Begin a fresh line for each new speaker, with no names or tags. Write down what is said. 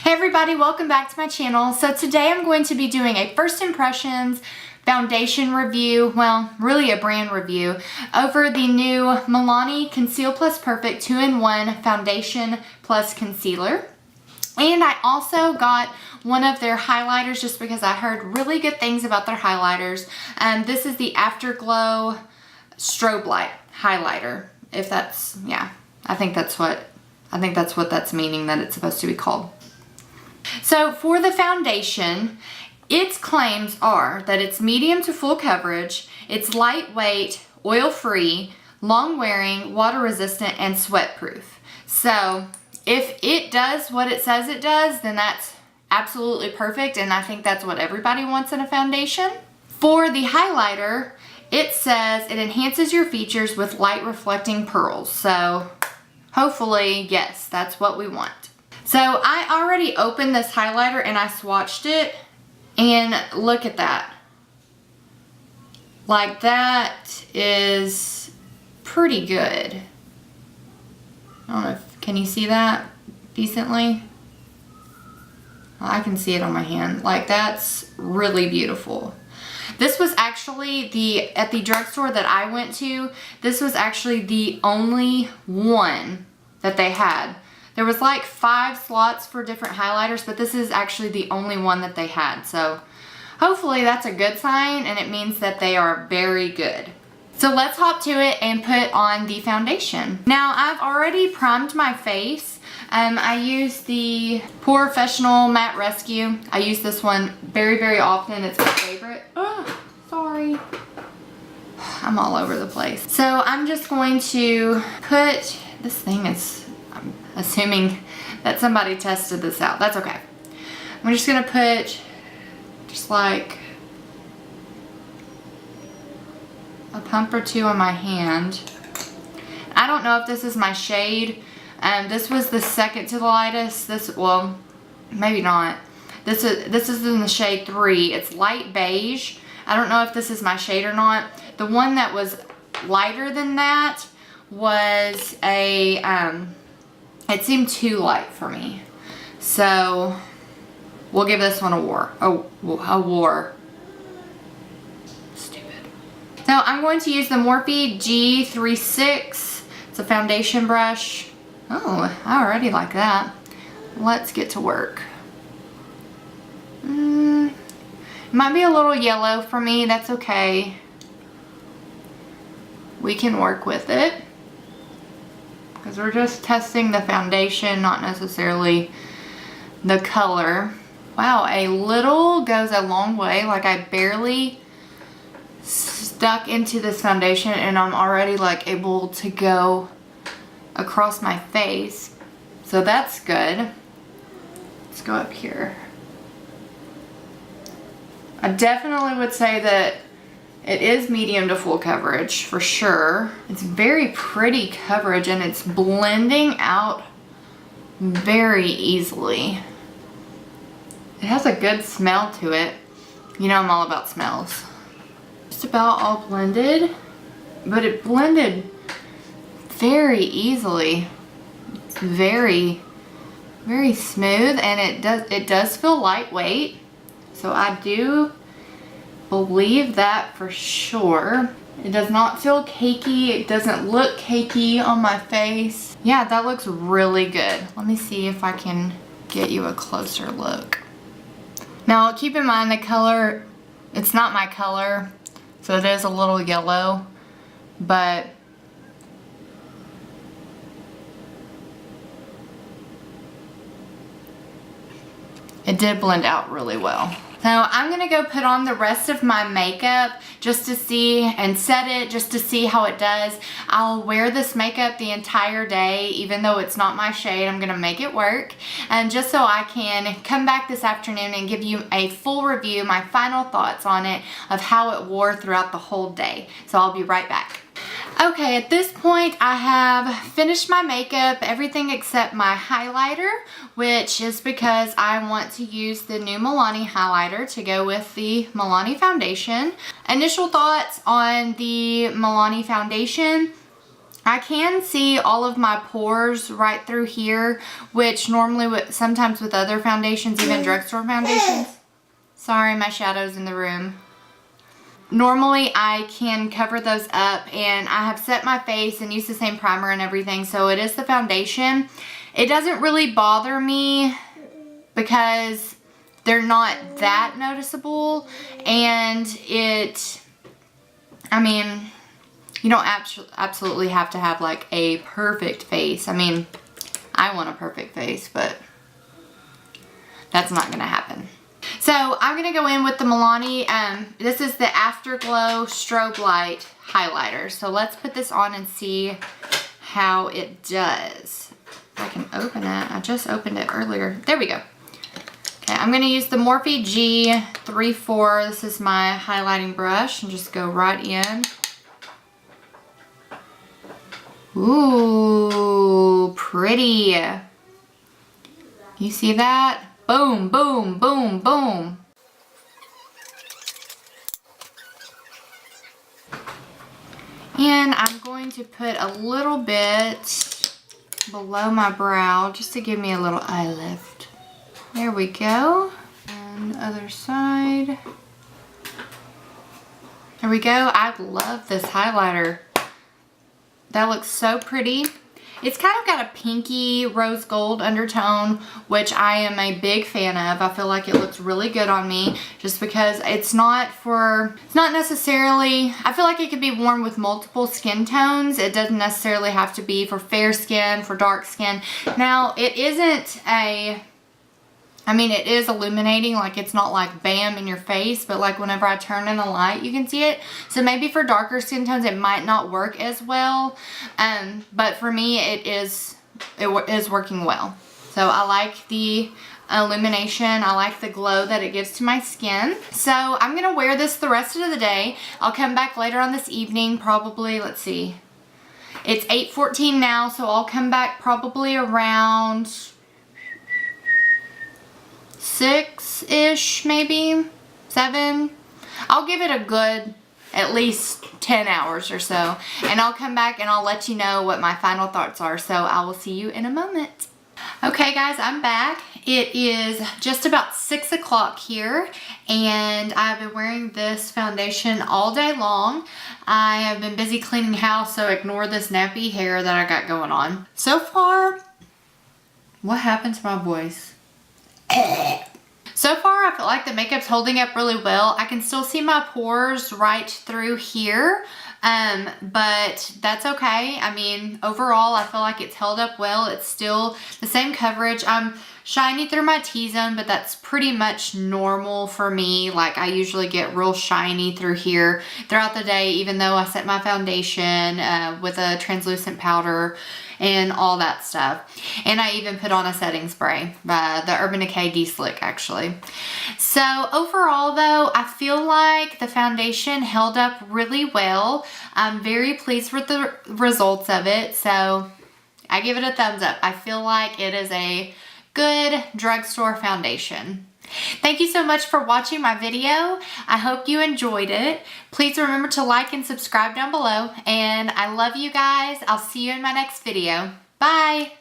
Hey everybody, welcome back to my channel. So today I'm going to be doing a first impressions foundation review, well, really a brand review, over the new Milani Conceal Plus Perfect 2-in-1 Foundation Plus Concealer. And I also got one of their highlighters just because I heard really good things about their highlighters. This is the Afterglow Strobelight highlighter. If that's, yeah, I think that's what that's meaning that it's supposed to be called. So for the foundation, its claims are that it's medium to full coverage, it's lightweight, oil-free, long-wearing, water-resistant, and sweat-proof. So if it does what it says it does, then that's absolutely perfect, and I think that's what everybody wants in a foundation. For the highlighter, it says it enhances your features with light-reflecting pearls. So hopefully, yes, that's what we want. So I already opened this highlighter and I swatched it, and look at that. Like, that is pretty good. I don't know if, can you see that decently? I can see it on my hand. Like, that's really beautiful. This was actually at the drugstore that I went to, this was actually the only one that they had. There was like 5 slots for different highlighters, but this is actually the only one that they had. So hopefully that's a good sign, and it means that they are very good. So let's hop to it and put on the foundation. Now I've already primed my face. I use the Porefessional Matte Rescue. I use this one very, very often. It's my favorite. Oh, sorry. I'm all over the place. So I'm just going to put, this thing is, I'm assuming that somebody tested this out. That's okay. I'm just gonna put just like a pump or two on my hand. I don't know if this is my shade. This was the second to the lightest. This, well, maybe not. This is in the shade 3. It's light beige. I don't know if this is my shade or not. The one that was lighter than that was a it seemed too light for me. So we'll give this one a war. Stupid. So I'm going to use the Morphe G36. It's a foundation brush. Oh, I already like that. Let's get to work. It might be a little yellow for me. That's okay. We can work with it, because we're just testing the foundation, not necessarily the color. Wow, a little goes a long way. Like, I barely stuck into this foundation and I'm already like able to go across my face. So that's good. Let's go up here. I definitely would say that it is medium to full coverage for sure. It's very pretty coverage and it's blending out very easily. It has a good smell to it. You know I'm all about smells. Just about all blended, but it blended very easily. It's very, very smooth, and it does feel lightweight. So I do believe that for sure. It does not feel cakey. It doesn't look cakey on my face. Yeah, that looks really good. Let me see if I can get you a closer look. Now keep in mind the color, it's not my color, so it is a little yellow, but it did blend out really well. So I'm gonna go put on the rest of my makeup just to see, and set it just to see how it does. I'll wear this makeup the entire day, even though it's not my shade. I'm gonna make it work, and just so I can come back this afternoon and give you a full review, my final thoughts on it, of how it wore throughout the whole day. So I'll be right back. Okay, at this point I have finished my makeup, everything except my highlighter, which is because I want to use the new Milani highlighter to go with the Milani foundation. Initial thoughts on the Milani foundation. I can see all of my pores right through here, which normally, sometimes with other foundations, even drugstore foundations. Sorry, my shadow's in the room. Normally, I can cover those up, and I have set my face and used the same primer and everything, so it is the foundation. It doesn't really bother me because they're not that noticeable, and I mean, you don't absolutely have to have like a perfect face. I mean, I want a perfect face, but that's not gonna happen. So I'm gonna go in with the Milani, this is the Afterglow Strobelight highlighter. So let's put this on and see how it does. If I can open it, I just opened it earlier. There we go. Okay, I'm gonna use the Morphe G34. This is my highlighting brush, and just go right in. Ooh, pretty. You see that? Boom, boom, boom, boom. And I'm going to put a little bit below my brow just to give me a little eye lift. There we go. And the other side. There we go. I love this highlighter. That looks so pretty. It's kind of got a pinky rose gold undertone, which I am a big fan of. I feel like it looks really good on me just because it's not necessarily, I feel like it could be worn with multiple skin tones. It doesn't necessarily have to be for fair skin, for dark skin. Now, it isn't it is illuminating, like it's not like bam in your face, but like whenever I turn in the light, you can see it. So maybe for darker skin tones, it might not work as well. But for me, it is working well. So I like the illumination. I like the glow that it gives to my skin. So I'm gonna wear this the rest of the day. I'll come back later on this evening, probably, let's see. It's 8:14 now, so I'll come back probably around 6-ish, maybe 7. I'll give it a good at least 10 hours or so, and I'll come back and I'll let you know what my final thoughts are. So I will see you in a moment. Okay guys, I'm back. It is just about 6 o'clock here, and I've been wearing this foundation all day long. I have been busy cleaning house, so ignore this nappy hair that I got going on. So far, what happened to my voice? So far, I feel like the makeup's holding up really well. I can still see my pores right through here, but that's okay. I mean, overall, I feel like it's held up well. It's still the same coverage. I'm shiny through my T-zone, but that's pretty much normal for me. Like, I usually get real shiny through here throughout the day, even though I set my foundation with a translucent powder and all that stuff. And I even put on a setting spray, the Urban Decay De-Slick, actually. So overall though, I feel like the foundation held up really well. I'm very pleased with the results of it, so I give it a thumbs up. I feel like it is a good drugstore foundation. Thank you so much for watching my video. I hope you enjoyed it. Please remember to like and subscribe down below. And I love you guys. I'll see you in my next video. Bye.